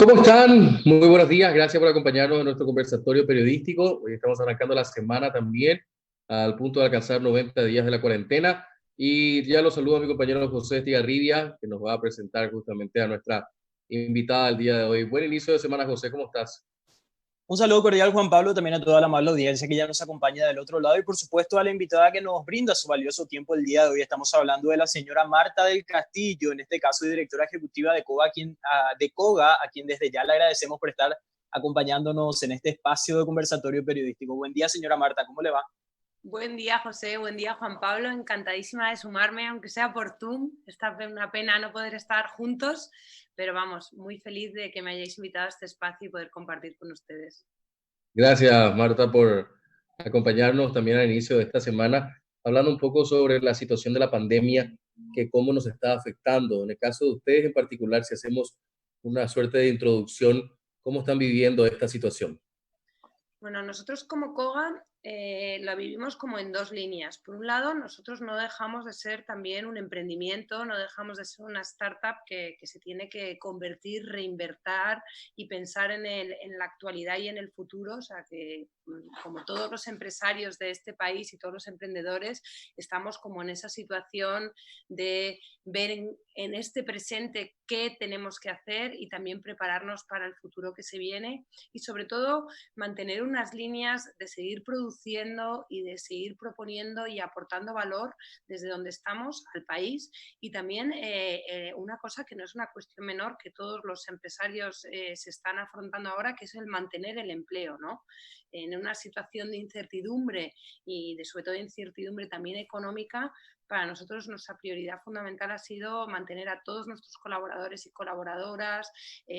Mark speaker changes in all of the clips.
Speaker 1: ¿Cómo están? Muy buenos días, gracias por acompañarnos en nuestro conversatorio periodístico. Hoy estamos arrancando la semana también al punto de alcanzar 90 días de la cuarentena y ya lo saludo a mi compañero José Estigarribia, que nos va a presentar justamente a nuestra invitada del día de hoy. Buen inicio de semana, José, ¿cómo estás?
Speaker 2: Un saludo cordial, Juan Pablo, también a toda la amable audiencia que ya nos acompaña del otro lado y por supuesto a la invitada que nos brinda su valioso tiempo el día de hoy. Estamos hablando de la señora Marta del Castillo, en este caso directora ejecutiva de COGA, a quien desde ya le agradecemos por estar acompañándonos en este espacio de conversatorio periodístico. Buen día, señora Marta, ¿cómo le va?
Speaker 3: Buen día, José. Buen día, Juan Pablo. Encantadísima de sumarme, aunque sea por Zoom. Está una pena no poder estar juntos, pero vamos, muy feliz de que me hayáis invitado a este espacio y poder compartir con ustedes.
Speaker 1: Gracias, Marta, por acompañarnos también al inicio de esta semana, hablando un poco sobre la situación de la pandemia, que cómo nos está afectando. En el caso de ustedes en particular, si hacemos una suerte de introducción, ¿cómo están viviendo esta situación?
Speaker 3: Bueno, nosotros como COGA la vivimos como en dos líneas. Por un lado, nosotros no dejamos de ser también un emprendimiento, no dejamos de ser una startup que se tiene que convertir, reinvertir y pensar en la actualidad y en el futuro. O sea que, como todos los empresarios de este país y todos los emprendedores, estamos como en esa situación de ver en este presente qué tenemos que hacer y también prepararnos para el futuro que se viene y sobre todo mantener unas líneas de seguir produciendo y de seguir proponiendo y aportando valor desde donde estamos al país y también una cosa que no es una cuestión menor que todos los empresarios se están afrontando ahora, que es el mantener el empleo, ¿no? En una situación de incertidumbre y de sobre todo incertidumbre también económica, para nosotros nuestra prioridad fundamental ha sido mantener a todos nuestros colaboradores y colaboradoras,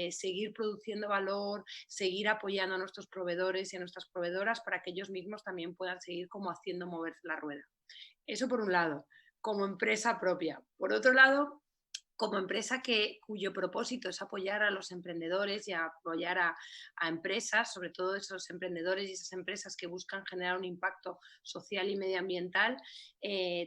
Speaker 3: seguir produciendo valor, seguir apoyando a nuestros proveedores y a nuestras proveedoras para que ellos mismos también puedan seguir como haciendo moverse la rueda. Eso por un lado, como empresa propia. Por otro lado, como empresa cuyo propósito es apoyar a los emprendedores y apoyar a empresas, sobre todo esos emprendedores y esas empresas que buscan generar un impacto social y medioambiental,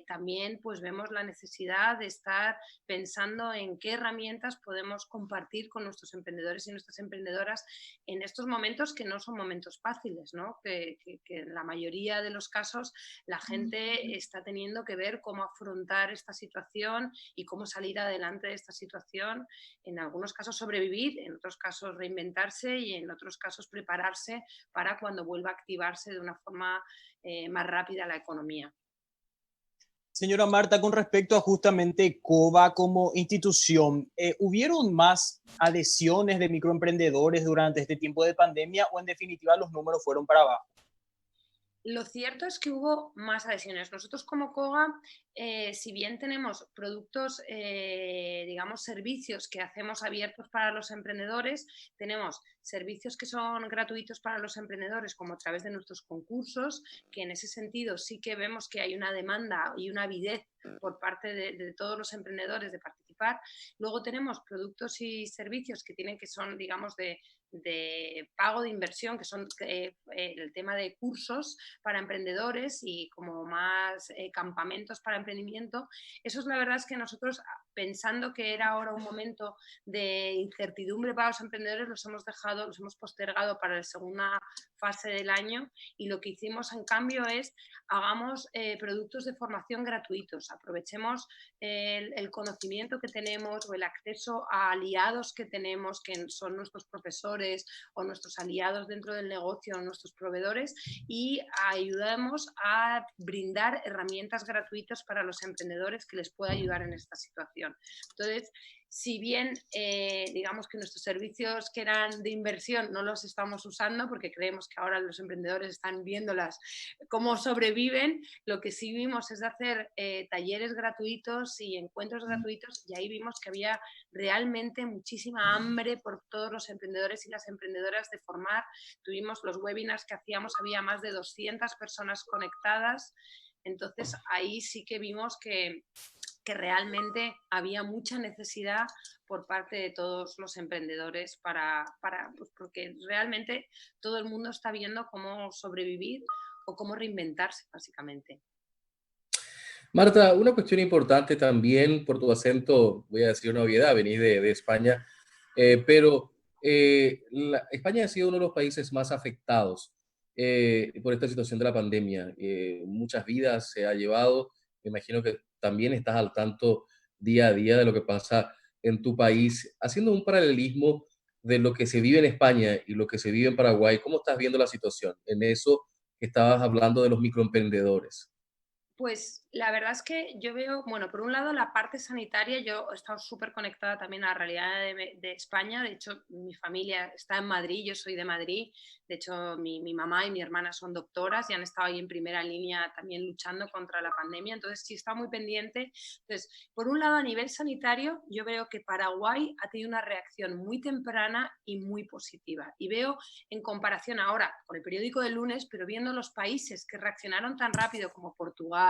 Speaker 3: también pues vemos la necesidad de estar pensando en qué herramientas podemos compartir con nuestros emprendedores y nuestras emprendedoras en estos momentos que no son momentos fáciles, ¿no? Que en la mayoría de los casos la gente está teniendo que ver cómo afrontar esta situación y cómo salir adelante de esta situación, en algunos casos sobrevivir, en otros casos reinventarse y en otros casos prepararse para cuando vuelva a activarse de una forma más rápida la economía.
Speaker 2: Señora Marta, con respecto a justamente COBA como institución, ¿hubieron más adhesiones de microemprendedores durante este tiempo de pandemia o en definitiva los números fueron para abajo?
Speaker 3: Lo cierto es que hubo más adhesiones. Nosotros como COGA, si bien tenemos productos, digamos, servicios que hacemos abiertos para los emprendedores, tenemos servicios que son gratuitos para los emprendedores, como a través de nuestros concursos, que en ese sentido sí que vemos que hay una demanda y una avidez por parte de todos los emprendedores de participar. Luego tenemos productos y servicios que son, digamos, de pago de inversión, que son el tema de cursos para emprendedores y como más campamentos para emprendimiento. Eso es la verdad es que nosotros, pensando que era ahora un momento de incertidumbre para los emprendedores, los hemos postergado para la segunda fase del año y lo que hicimos en cambio es hagamos productos de formación gratuitos, aprovechemos el conocimiento que tenemos o el acceso a aliados que tenemos, que son nuestros profesores o nuestros aliados dentro del negocio o nuestros proveedores, y ayudamos a brindar herramientas gratuitas para los emprendedores que les pueda ayudar en esta situación. Entonces, si bien digamos que nuestros servicios que eran de inversión no los estamos usando porque creemos que ahora los emprendedores están viéndolas cómo sobreviven, lo que sí vimos es de hacer talleres gratuitos y encuentros gratuitos, y ahí vimos que había realmente muchísima hambre por todos los emprendedores y las emprendedoras de formar. Tuvimos los webinars que hacíamos, había más de 200 personas conectadas, entonces ahí sí que vimos que realmente había mucha necesidad por parte de todos los emprendedores pues porque realmente todo el mundo está viendo cómo sobrevivir o cómo reinventarse, básicamente.
Speaker 1: Marta, una cuestión importante también por tu acento, voy a decir una obviedad, venís de España, pero España ha sido uno de los países más afectados por esta situación de la pandemia. Muchas vidas se ha llevado. Me imagino que también estás al tanto día a día de lo que pasa en tu país. Haciendo un paralelismo de lo que se vive en España y lo que se vive en Paraguay, ¿cómo estás viendo la situación en eso que estabas hablando de los microemprendedores?
Speaker 3: Pues la verdad es que yo veo, bueno, por un lado la parte sanitaria, yo he estado súper conectada también a la realidad de España, de hecho mi familia está en Madrid, yo soy de Madrid, de hecho mi mamá y mi hermana son doctoras y han estado ahí en primera línea también luchando contra la pandemia, entonces sí está muy pendiente. Entonces, por un lado a nivel sanitario, yo veo que Paraguay ha tenido una reacción muy temprana y muy positiva y veo en comparación ahora con el periódico del lunes, pero viendo los países que reaccionaron tan rápido como Portugal,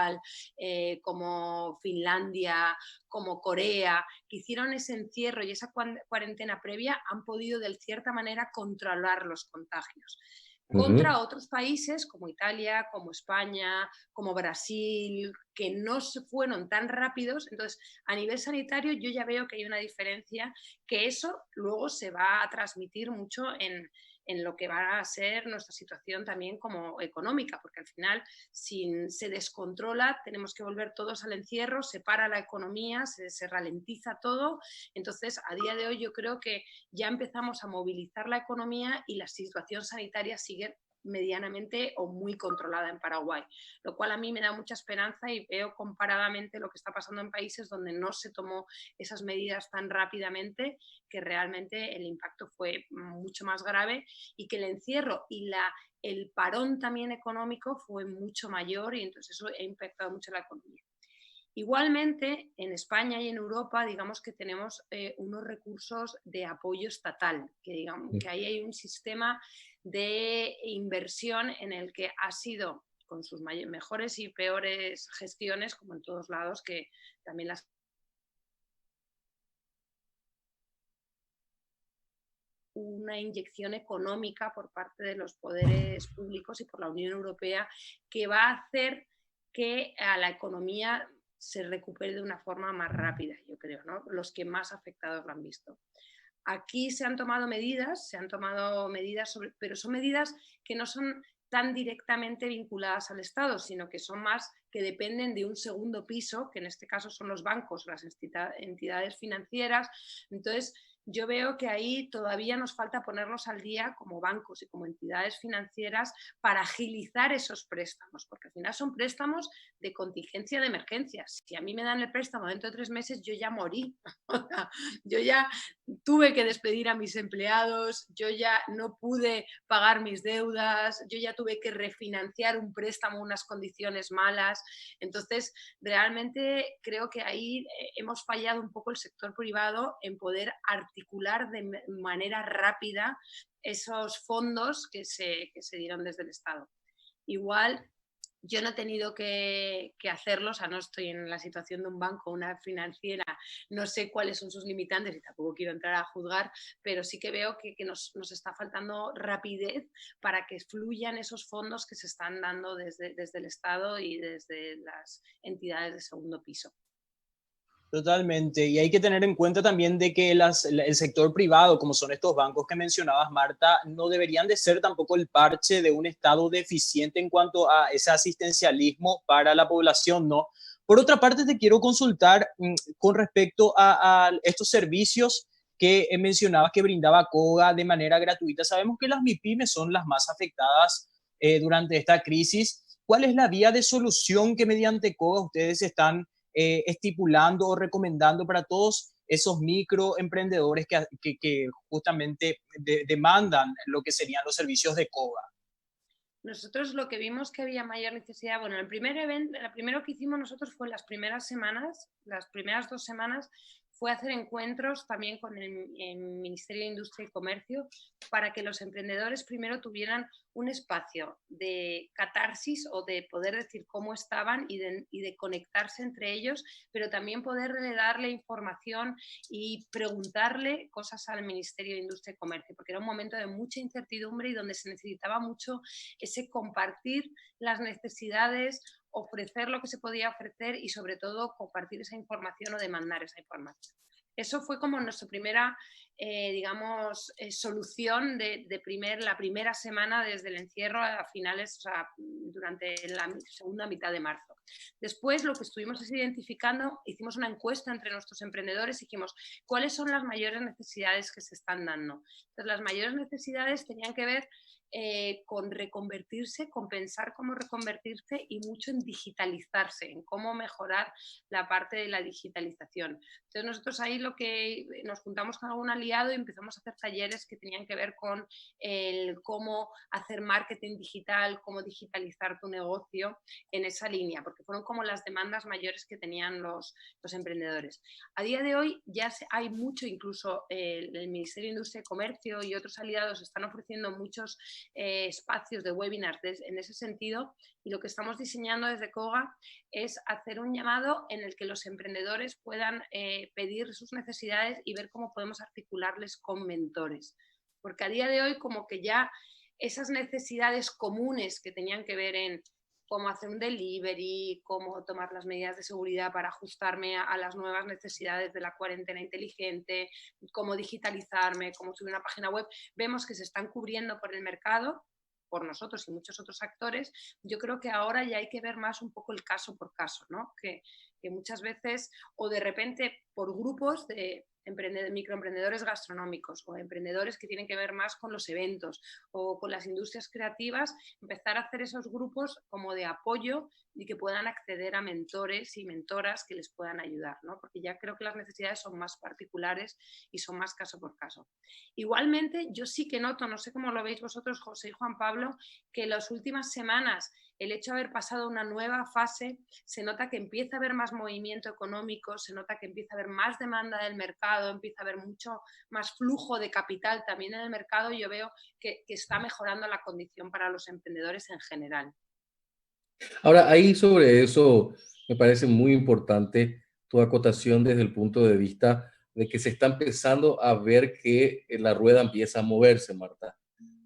Speaker 3: como Finlandia, como Corea, que hicieron ese encierro y esa cuarentena previa, han podido de cierta manera controlar los contagios. Contra otros países como Italia, como España, como Brasil, que no se fueron tan rápidos. Entonces, a nivel sanitario yo ya veo que hay una diferencia, que eso luego se va a transmitir mucho en lo que va a ser nuestra situación también como económica, porque al final, si se descontrola, tenemos que volver todos al encierro, se para la economía, se ralentiza todo. Entonces, a día de hoy yo creo que ya empezamos a movilizar la economía y la situación sanitaria sigue medianamente o muy controlada en Paraguay, lo cual a mí me da mucha esperanza y veo comparadamente lo que está pasando en países donde no se tomó esas medidas tan rápidamente, que realmente el impacto fue mucho más grave y que el encierro y el parón también económico fue mucho mayor y entonces eso ha impactado mucho la economía. Igualmente, en España y en Europa, digamos que tenemos unos recursos de apoyo estatal, que digamos que ahí hay un sistema de inversión en el que ha sido, con sus mejores y peores gestiones, como en todos lados, que también las una inyección económica por parte de los poderes públicos y por la Unión Europea que va a hacer que a la economía se recupere de una forma más rápida, yo creo, ¿no? Los que más afectados lo han visto. Aquí se han tomado medidas pero son medidas que no son tan directamente vinculadas al Estado, sino que son más que dependen de un segundo piso, que en este caso son los bancos, las entidades financieras. Entonces, yo veo que ahí todavía nos falta ponernos al día como bancos y como entidades financieras para agilizar esos préstamos, porque al final son préstamos de contingencia de emergencias. Si a mí me dan el préstamo dentro de 3 meses, yo ya morí. Yo ya tuve que despedir a mis empleados, yo ya no pude pagar mis deudas, yo ya tuve que refinanciar un préstamo, unas condiciones malas. Entonces, realmente creo que ahí hemos fallado un poco el sector privado en poder articular de manera rápida esos fondos que se dieron desde el Estado. Igual yo no he tenido que hacerlo, o sea, no estoy en la situación de un banco, una financiera, no sé cuáles son sus limitantes y tampoco quiero entrar a juzgar, pero sí que veo que nos está faltando rapidez para que fluyan esos fondos que se están dando desde el Estado y desde las entidades de segundo piso.
Speaker 2: Totalmente. Y hay que tener en cuenta también de que el sector privado, como son estos bancos que mencionabas, Marta, no deberían de ser tampoco el parche de un Estado deficiente en cuanto a ese asistencialismo para la población, ¿no? Por otra parte, te quiero consultar con respecto a estos servicios que mencionabas que brindaba COGA de manera gratuita. Sabemos que las MIPYMES son las más afectadas durante esta crisis. ¿Cuál es la vía de solución que mediante COGA ustedes están estipulando o recomendando para todos esos microemprendedores que justamente demandan lo que serían los servicios de COGA?
Speaker 3: Nosotros lo que vimos que había mayor necesidad, bueno, el primer evento, lo primero que hicimos nosotros fue las primeras 2 semanas, fue hacer encuentros también con el Ministerio de Industria y Comercio para que los emprendedores primero tuvieran un espacio de catarsis o de poder decir cómo estaban y de conectarse entre ellos, pero también poder darle información y preguntarle cosas al Ministerio de Industria y Comercio, porque era un momento de mucha incertidumbre y donde se necesitaba mucho ese compartir las necesidades, ofrecer lo que se podía ofrecer y sobre todo compartir esa información o demandar esa información. Eso fue como nuestra primera, digamos, solución de la primera semana desde el encierro a finales, o sea, durante la segunda mitad de marzo. Después, lo que estuvimos es identificando, hicimos una encuesta entre nuestros emprendedores y dijimos, ¿cuáles son las mayores necesidades que se están dando? Entonces, las mayores necesidades tenían que ver con reconvertirse, con pensar cómo reconvertirse y mucho en digitalizarse, en cómo mejorar la parte de la digitalización. Entonces nosotros ahí lo que nos juntamos con algún aliado y empezamos a hacer talleres que tenían que ver con el cómo hacer marketing digital, cómo digitalizar tu negocio en esa línea, porque fueron como las demandas mayores que tenían los emprendedores. A día de hoy ya hay mucho, incluso el Ministerio de Industria y Comercio y otros aliados están ofreciendo muchos espacios de webinars en ese sentido, y lo que estamos diseñando desde Koga es hacer un llamado en el que los emprendedores puedan pedir sus necesidades y ver cómo podemos articularles con mentores. Porque a día de hoy como que ya esas necesidades comunes que tenían que ver en cómo hacer un delivery, cómo tomar las medidas de seguridad para ajustarme a las nuevas necesidades de la cuarentena inteligente, cómo digitalizarme, cómo subir una página web, vemos que se están cubriendo por el mercado, por nosotros y muchos otros actores. Yo creo que ahora ya hay que ver más un poco el caso por caso, ¿no? Que muchas veces, o de repente por grupos de microemprendedores gastronómicos o emprendedores que tienen que ver más con los eventos o con las industrias creativas, empezar a hacer esos grupos como de apoyo y que puedan acceder a mentores y mentoras que les puedan ayudar, ¿no? Porque ya creo que las necesidades son más particulares y son más caso por caso. Igualmente, yo sí que noto, no sé cómo lo veis vosotros, José y Juan Pablo, que en las últimas semanas el hecho de haber pasado una nueva fase, se nota que empieza a haber más movimiento económico, se nota que empieza a haber más demanda del mercado, empieza a haber mucho más flujo de capital también en el mercado, y yo veo que está mejorando la condición para los emprendedores en general.
Speaker 1: Ahora, ahí sobre eso me parece muy importante tu acotación desde el punto de vista de que se está empezando a ver que la rueda empieza a moverse, Marta.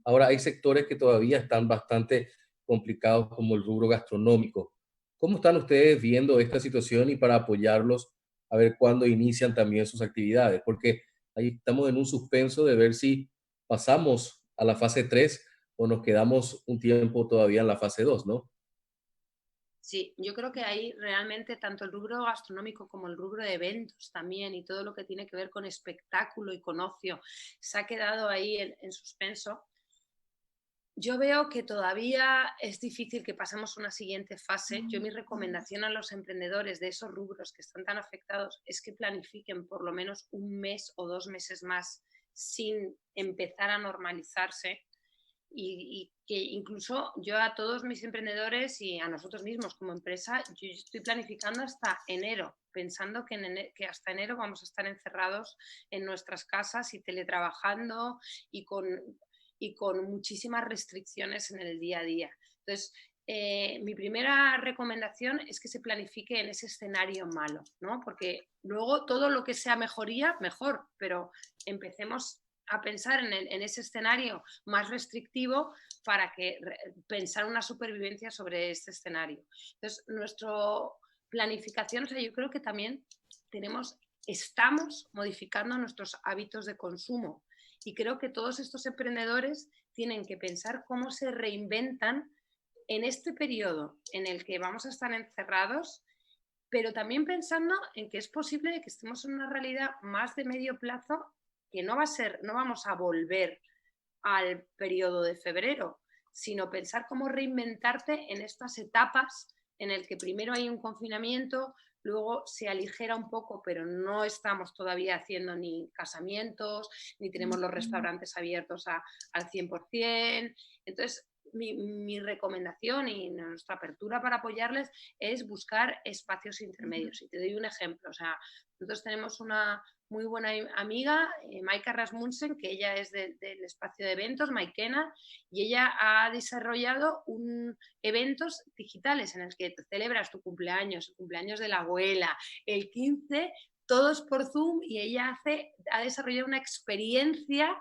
Speaker 1: Ahora, hay sectores que todavía están bastante complicados, como el rubro gastronómico. ¿Cómo están ustedes viendo esta situación y para apoyarlos a ver cuándo inician también sus actividades? Porque ahí estamos en un suspenso de ver si pasamos a la fase 3 o nos quedamos un tiempo todavía en la fase 2, ¿no?
Speaker 3: Sí, yo creo que ahí realmente tanto el rubro gastronómico como el rubro de eventos también y todo lo que tiene que ver con espectáculo y con ocio se ha quedado ahí en suspenso. Yo veo que todavía es difícil que pasemos una siguiente fase. Yo mi recomendación a los emprendedores de esos rubros que están tan afectados es que planifiquen por lo menos un mes o 2 meses más sin empezar a normalizarse, y que incluso yo a todos mis emprendedores y a nosotros mismos como empresa, yo estoy planificando hasta enero, pensando que hasta enero vamos a estar encerrados en nuestras casas y teletrabajando y con muchísimas restricciones en el día a día. Entonces, mi primera recomendación es que se planifique en ese escenario malo, ¿no? Porque luego todo lo que sea mejoría, mejor, pero empecemos a pensar en ese escenario más restrictivo para pensar una supervivencia sobre este escenario. Entonces, nuestra planificación, o sea, yo creo que también estamos modificando nuestros hábitos de consumo, y creo que todos estos emprendedores tienen que pensar cómo se reinventan en este periodo en el que vamos a estar encerrados, pero también pensando en que es posible que estemos en una realidad más de medio plazo, que no vamos a volver al periodo de febrero, sino pensar cómo reinventarte en estas etapas en el que primero hay un confinamiento, luego se aligera un poco, pero no estamos todavía haciendo ni casamientos, ni tenemos los restaurantes abiertos al 100%. Entonces, mi recomendación y nuestra apertura para apoyarles es buscar espacios intermedios. Y te doy un ejemplo. O sea, nosotros tenemos una muy buena amiga, Maika Rasmussen, que ella es del espacio de eventos, Maikena, y ella ha desarrollado eventos digitales en los que te celebras tu cumpleaños, el cumpleaños de la abuela, el 15, todos por Zoom, y ella ha desarrollado una experiencia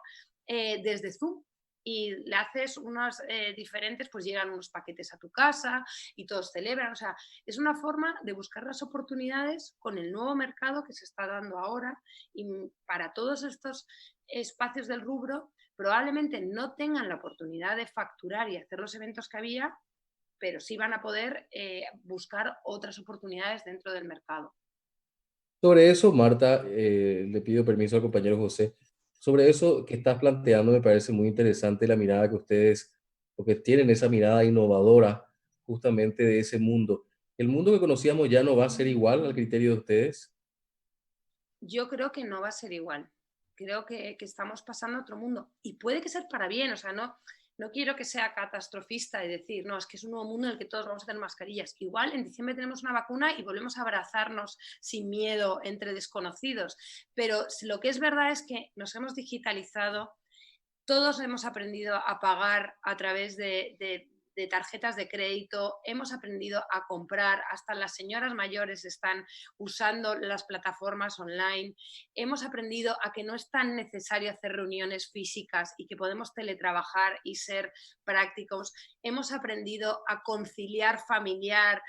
Speaker 3: desde Zoom. y le haces unos diferentes, pues llegan unos paquetes a tu casa y todos celebran. O sea, es una forma de buscar las oportunidades con el nuevo mercado que se está dando ahora, y para todos estos espacios del rubro probablemente no tengan la oportunidad de facturar y hacer los eventos que había, pero sí van a poder buscar otras oportunidades dentro del mercado.
Speaker 1: Sobre eso, Marta, le pido permiso al compañero José. Sobre eso que estás planteando, me parece muy interesante la mirada que ustedes, porque tienen esa mirada innovadora justamente de ese mundo. ¿El mundo que conocíamos ya no va a ser igual al criterio de ustedes?
Speaker 3: Yo creo que no va a ser igual. Creo que estamos pasando a otro mundo. Y puede que sea para bien, o sea, no quiero que sea catastrofista y decir, no, es que es un nuevo mundo en el que todos vamos a tener mascarillas. Igual en diciembre tenemos una vacuna y volvemos a abrazarnos sin miedo entre desconocidos. Pero lo que es verdad es que nos hemos digitalizado, todos hemos aprendido a pagar a través de tarjetas de crédito, hemos aprendido a comprar, hasta las señoras mayores están usando las plataformas online, hemos aprendido a que no es tan necesario hacer reuniones físicas y que podemos teletrabajar y ser prácticos, hemos aprendido a conciliar familiar,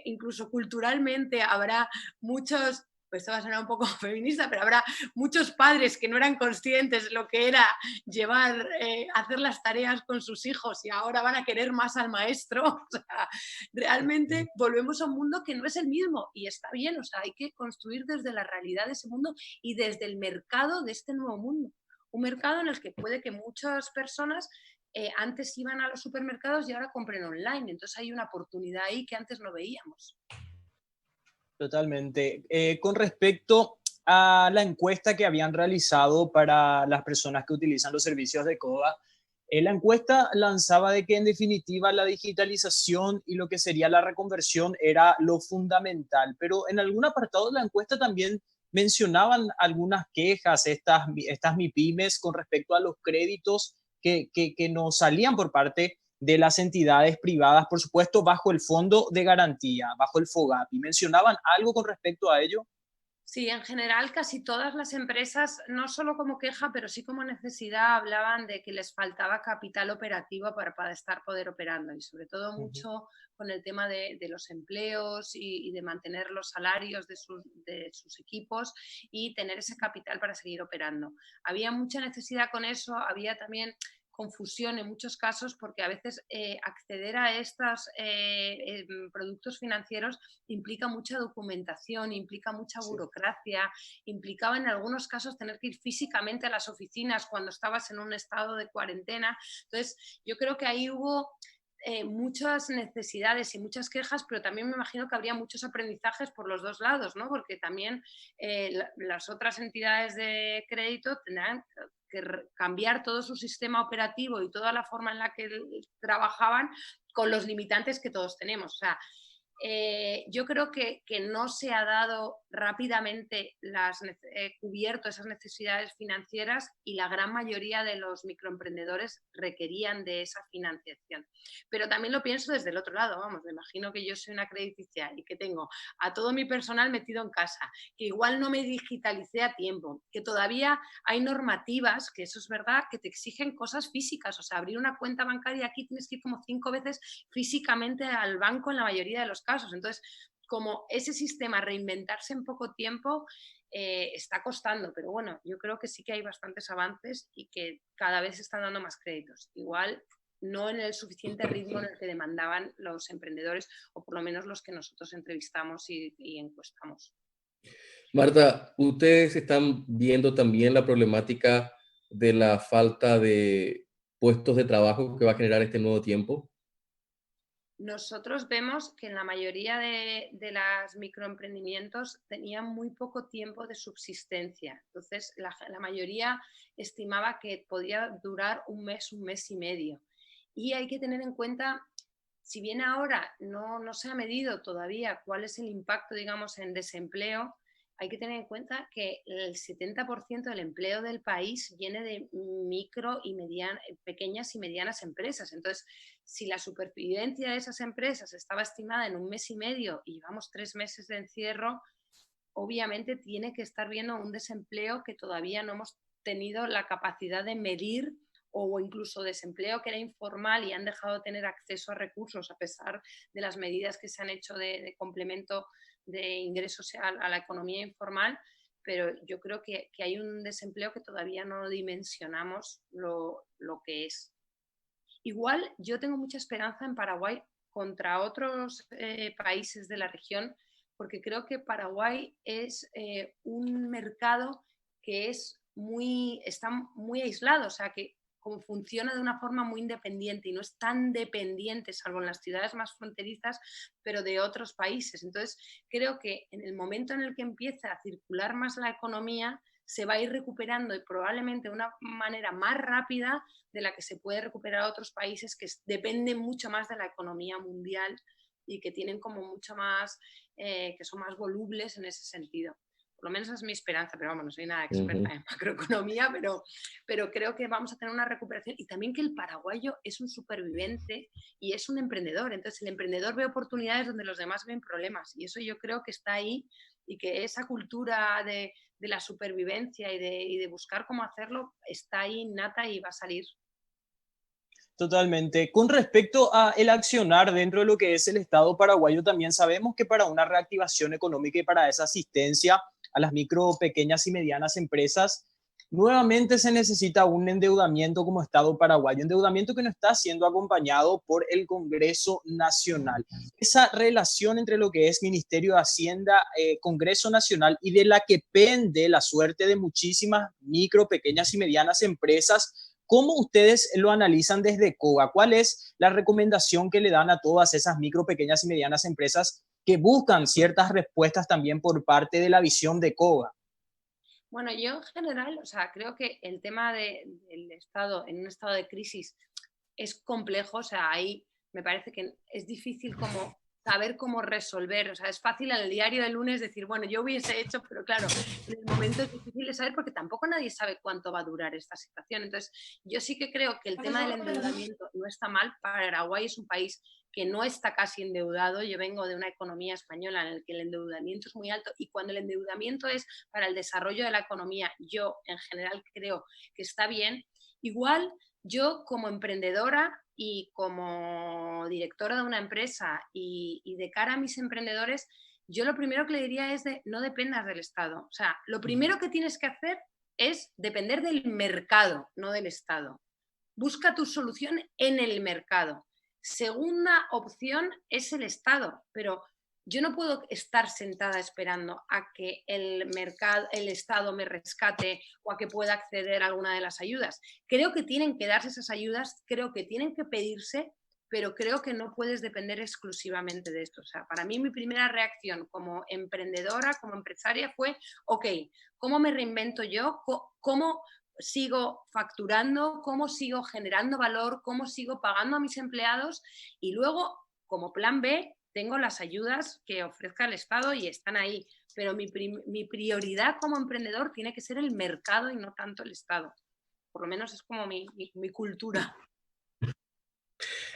Speaker 3: incluso culturalmente habrá muchos, pues esto va a sonar un poco feminista, pero habrá muchos padres que no eran conscientes de lo que era llevar, hacer las tareas con sus hijos y ahora van a querer más al maestro. O sea, realmente volvemos a un mundo que no es el mismo y está bien, o sea, hay que construir desde la realidad de ese mundo y desde el mercado de este nuevo mundo. Un mercado en el que puede que muchas personas antes iban a los supermercados y ahora compren online. Entonces hay una oportunidad ahí que antes no veíamos.
Speaker 2: Totalmente. Con respecto a la encuesta que habían realizado para las personas que utilizan los servicios de CODA, la encuesta lanzaba de que en definitiva la digitalización y lo que sería la reconversión era lo fundamental, pero en algún apartado de la encuesta también mencionaban algunas quejas, estas MIPYMES, con respecto a los créditos que nos salían por parte de las entidades privadas, por supuesto, bajo el fondo de garantía, bajo el FOGAPI. ¿Mencionaban algo con respecto a ello?
Speaker 3: Sí, en general casi todas las empresas, no solo como queja, pero sí como necesidad, hablaban de que les faltaba capital operativo para estar poder operando, y sobre todo mucho con el tema de los empleos y de mantener los salarios de sus equipos y tener ese capital para seguir operando. Había mucha necesidad con eso, había también confusión en muchos casos porque a veces acceder a estos productos financieros implica mucha documentación, implica mucha burocracia, implicaba en algunos casos tener que ir físicamente a las oficinas cuando estabas en un estado de cuarentena. Entonces, yo creo que ahí hubo muchas necesidades y muchas quejas, pero también me imagino que habría muchos aprendizajes por los dos lados, ¿no? Porque también las otras entidades de crédito tendrán que cambiar todo su sistema operativo y toda la forma en la que trabajaban con los limitantes que todos tenemos. O sea, yo creo que no se ha dado rápidamente cubierto esas necesidades financieras y la gran mayoría de los microemprendedores requerían de esa financiación. Pero también lo pienso desde el otro lado, vamos, me imagino que yo soy una crediticia y que tengo a todo mi personal metido en casa, que igual no me digitalicé a tiempo, que todavía hay normativas, que eso es verdad, que te exigen cosas físicas, o sea, abrir una cuenta bancaria aquí tienes que ir como 5 veces físicamente al banco en la mayoría de los casos. Entonces, como ese sistema reinventarse en poco tiempo está costando, pero bueno, yo creo que sí que hay bastantes avances y que cada vez se están dando más créditos. Igual no en el suficiente ritmo en el que demandaban los emprendedores, o por lo menos los que nosotros entrevistamos y encuestamos.
Speaker 1: Marta, ustedes están viendo también la problemática de la falta de puestos de trabajo que va a generar este nuevo tiempo.
Speaker 3: Nosotros vemos que en la mayoría de los microemprendimientos tenían muy poco tiempo de subsistencia. Entonces, la mayoría estimaba que podía durar un mes y medio. Y hay que tener en cuenta, si bien ahora no se ha medido todavía cuál es el impacto, digamos, en desempleo, hay que tener en cuenta que el 70% del empleo del país viene de micro y pequeñas y medianas empresas. Entonces, si la supervivencia de esas empresas estaba estimada en un mes y medio y llevamos 3 meses de encierro, obviamente tiene que estar viendo un desempleo que todavía no hemos tenido la capacidad de medir o incluso desempleo que era informal y han dejado de tener acceso a recursos a pesar de las medidas que se han hecho de complemento de ingresos a la economía informal, pero yo creo que hay un desempleo que todavía no dimensionamos lo que es. Igual yo tengo mucha esperanza en Paraguay contra otros países de la región, porque creo que Paraguay es un mercado que está muy aislado, o sea, que como funciona de una forma muy independiente y no es tan dependiente, salvo en las ciudades más fronterizas, pero de otros países. Entonces, creo que en el momento en el que empiece a circular más la economía, se va a ir recuperando y probablemente de una manera más rápida de la que se puede recuperar a otros países que dependen mucho más de la economía mundial y que tienen como mucho más, que son más volubles en ese sentido. Por lo menos es mi esperanza, pero vamos, no soy nada experta en macroeconomía, pero creo que vamos a tener una recuperación y también que el paraguayo es un superviviente y es un emprendedor. Entonces el emprendedor ve oportunidades donde los demás ven problemas y eso yo creo que está ahí y que esa cultura de la supervivencia y de buscar cómo hacerlo está ahí innata y va a salir.
Speaker 2: Totalmente. Con respecto a el accionar dentro de lo que es el Estado paraguayo, también sabemos que para una reactivación económica y para esa asistencia a las micro, pequeñas y medianas empresas, nuevamente se necesita un endeudamiento como Estado paraguayo, endeudamiento que no está siendo acompañado por el Congreso Nacional. Esa relación entre lo que es Ministerio de Hacienda, Congreso Nacional y de la que pende la suerte de muchísimas micro, pequeñas y medianas empresas. ¿Cómo ustedes lo analizan desde COGA? ¿Cuál es la recomendación que le dan a todas esas micro, pequeñas y medianas empresas que buscan ciertas respuestas también por parte de la visión de COGA?
Speaker 3: Bueno, yo en general, o sea, creo que el tema del Estado en un estado de crisis es complejo, o sea, ahí me parece que es difícil como saber cómo resolver, o sea, es fácil en el diario del lunes decir, bueno, yo hubiese hecho, pero claro, en el momento es difícil de saber porque tampoco nadie sabe cuánto va a durar esta situación. Entonces, yo sí que creo que el tema del endeudamiento no está mal. Paraguay es un país que no está casi endeudado. Yo vengo de una economía española en la que el endeudamiento es muy alto y cuando el endeudamiento es para el desarrollo de la economía, yo en general creo que está bien. Igual yo como emprendedora y como directora de una empresa y de cara a mis emprendedores, yo lo primero que le diría es de no dependas del Estado. O sea, lo primero que tienes que hacer es depender del mercado, no del Estado. Busca tu solución en el mercado. Segunda opción es el Estado, pero yo no puedo estar sentada esperando a que el mercado, el Estado me rescate o a que pueda acceder a alguna de las ayudas. Creo que tienen que darse esas ayudas, creo que tienen que pedirse, pero creo que no puedes depender exclusivamente de esto. O sea, para mí mi primera reacción como emprendedora, como empresaria fue, ok, ¿cómo me reinvento yo? ¿Cómo sigo facturando? ¿Cómo sigo generando valor? ¿Cómo sigo pagando a mis empleados? Y luego, como plan B, tengo las ayudas que ofrezca el Estado y están ahí, pero mi prioridad como emprendedor tiene que ser el mercado y no tanto el Estado. Por lo menos es como mi cultura.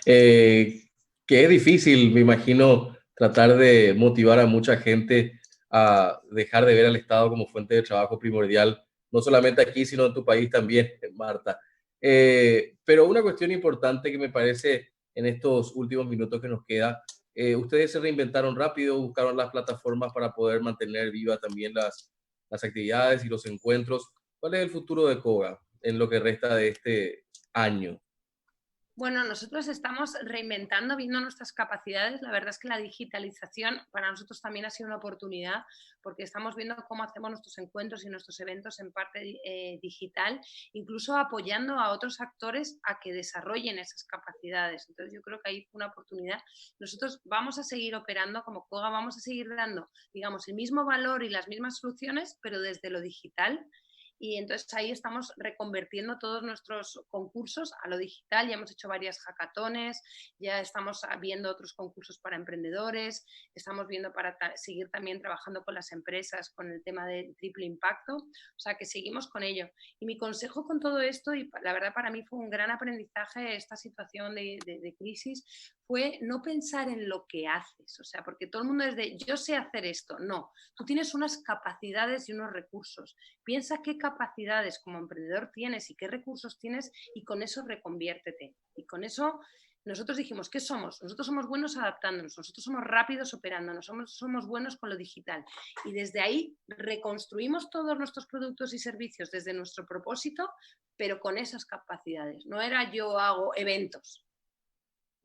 Speaker 1: Que es difícil, me imagino, tratar de motivar a mucha gente a dejar de ver al Estado como fuente de trabajo primordial, no solamente aquí, sino en tu país también, Marta. Pero una cuestión importante que me parece en estos últimos minutos que nos queda, ustedes se reinventaron rápido, buscaron las plataformas para poder mantener viva también las actividades y los encuentros. ¿Cuál es el futuro de COGA en lo que resta de este año?
Speaker 3: Bueno, nosotros estamos reinventando, viendo nuestras capacidades. La verdad es que la digitalización para nosotros también ha sido una oportunidad porque estamos viendo cómo hacemos nuestros encuentros y nuestros eventos en parte digital, incluso apoyando a otros actores a que desarrollen esas capacidades. Entonces yo creo que ahí fue una oportunidad. Nosotros vamos a seguir operando como COGA, vamos a seguir dando, digamos, el mismo valor y las mismas soluciones, pero desde lo digital. Y entonces ahí estamos reconvirtiendo todos nuestros concursos a lo digital. Ya hemos hecho varias hackatones, ya estamos viendo otros concursos para emprendedores, estamos viendo para seguir también trabajando con las empresas con el tema del triple impacto. O sea que seguimos con ello. Y mi consejo con todo esto, y la verdad para mí fue un gran aprendizaje esta situación de crisis, fue no pensar en lo que haces, o sea, porque todo el mundo es de yo sé hacer esto, no, tú tienes unas capacidades y unos recursos, piensa qué capacidades como emprendedor tienes y qué recursos tienes y con eso reconviértete. Y con eso nosotros dijimos, ¿qué somos? Nosotros somos buenos adaptándonos, nosotros somos rápidos operándonos, somos buenos con lo digital. Y desde ahí reconstruimos todos nuestros productos y servicios desde nuestro propósito, pero con esas capacidades. No era yo hago eventos,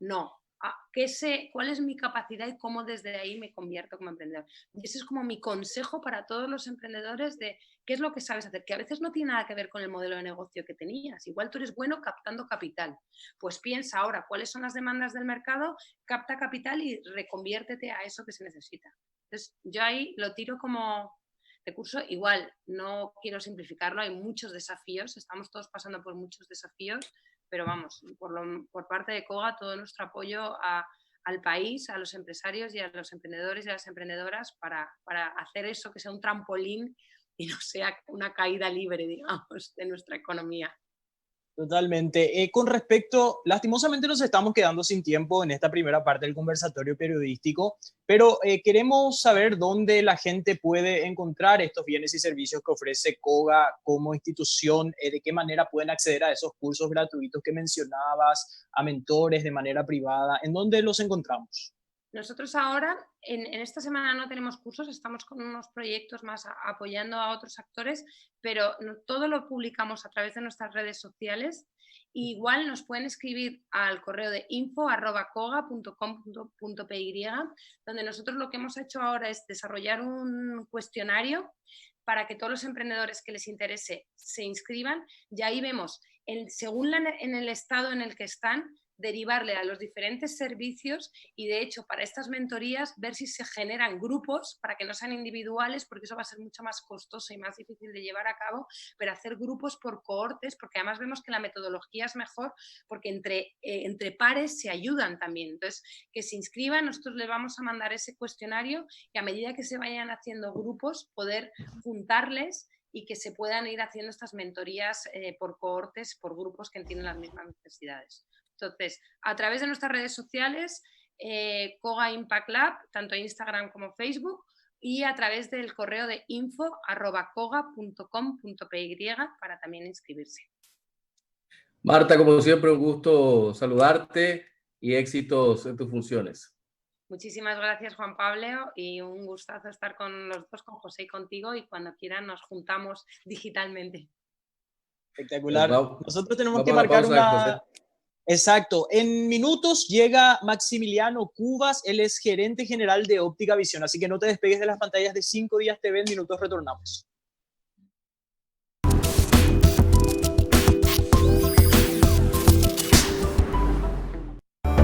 Speaker 3: no. ¿Cuál es mi capacidad y cómo desde ahí me convierto como emprendedor? Y ese es como mi consejo para todos los emprendedores de qué es lo que sabes hacer, que a veces no tiene nada que ver con el modelo de negocio que tenías. Igual tú eres bueno captando capital. Pues piensa ahora cuáles son las demandas del mercado, capta capital y reconviértete a eso que se necesita. Entonces, yo ahí lo tiro como recurso. Igual, no quiero simplificarlo, hay muchos desafíos, estamos todos pasando por muchos desafíos, pero vamos, por parte de Koga, todo nuestro apoyo al país, a los empresarios y a los emprendedores y a las emprendedoras para hacer eso que sea un trampolín y no sea una caída libre, digamos, de nuestra economía.
Speaker 2: Totalmente. Con respecto, lastimosamente nos estamos quedando sin tiempo en esta primera parte del conversatorio periodístico, pero queremos saber dónde la gente puede encontrar estos bienes y servicios que ofrece Koga como institución, de qué manera pueden acceder a esos cursos gratuitos que mencionabas, a mentores de manera privada, ¿en dónde los encontramos?
Speaker 3: Nosotros ahora, en esta semana no tenemos cursos, estamos con unos proyectos más apoyando a otros actores, pero todo lo publicamos a través de nuestras redes sociales. Igual nos pueden escribir al correo de info@koga.com.py, donde nosotros lo que hemos hecho ahora es desarrollar un cuestionario para que todos los emprendedores que les interese se inscriban. Y ahí vemos, según en el estado en el que están, derivarle a los diferentes servicios y, de hecho, para estas mentorías, ver si se generan grupos para que no sean individuales, porque eso va a ser mucho más costoso y más difícil de llevar a cabo, pero hacer grupos por cohortes, porque además vemos que la metodología es mejor, porque entre pares se ayudan también. Entonces, que se inscriban, nosotros les vamos a mandar ese cuestionario y a medida que se vayan haciendo grupos, poder juntarles y que se puedan ir haciendo estas mentorías por cohortes, por grupos que tienen las mismas necesidades. Entonces, a través de nuestras redes sociales, Koga Impact Lab, tanto Instagram como Facebook, y a través del correo de info@koga.com.py para también inscribirse.
Speaker 1: Marta, como siempre, un gusto saludarte y éxitos en tus funciones.
Speaker 3: Muchísimas gracias, Juan Pablo, y un gustazo estar con los dos, con José y contigo, y cuando quieran nos juntamos digitalmente.
Speaker 2: Espectacular. Nosotros tenemos que
Speaker 1: a la
Speaker 2: marcar
Speaker 1: pausa, José.
Speaker 2: Exacto. En minutos llega Maximiliano Cubas, él es gerente general de Óptica Visión, así que no te despegues de las pantallas de 5 Días TV, en minutos retornamos.